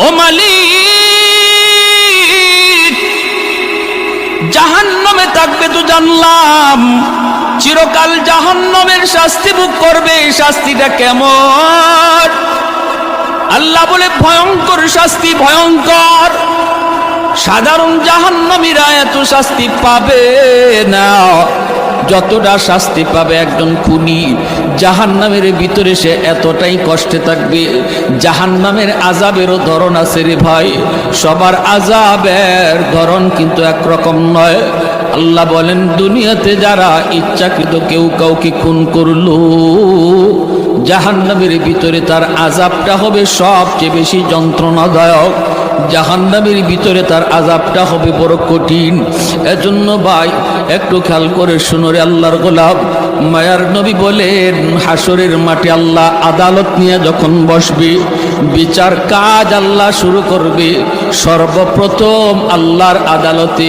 ও মালিক, জাহান্নামে থাকবে তো জানলাম, চিরকাল জাহান্নামের শাস্তি ভোগ করবে। এই শাস্তিটা কেমন? আল্লাহ বলে ভয়ঙ্কর শাস্তি, ভয়ঙ্কর। সাধারণ জাহান্নামীরা এত শাস্তি পাবে না যতটা শাস্তি পাবে একজন খুনি। জাহান্নামের ভিতরে সে এতটাই কষ্টে থাকবে। জাহান্নামের আযাবেরও ধরন আছে রে ভাই, সবার আযাবের ধরন কিন্তু একরকম নয়। আল্লাহ বলেন, দুনিয়াতে যারা ইচ্ছাকৃত কেউ কাউকে খুন করলো, জাহান্নামের ভিতরে তার আযাবটা হবে সবচেয়ে বেশি যন্ত্রণাদায়ক। জাহান্নামের ভিতরে তার আযাবটা হবে বড় কঠিন। এজন্য ভাই একটু খেয়াল করে শুনো রে আল্লাহর গোলাম। মায়ার নবী বলেন, হাসরের মাঠে আল্লাহ আদালত নিয়ে যখন বসবে, বিচার কাজ আল্লাহ শুরু করবে, সর্বপ্রথম আল্লাহর আদালতে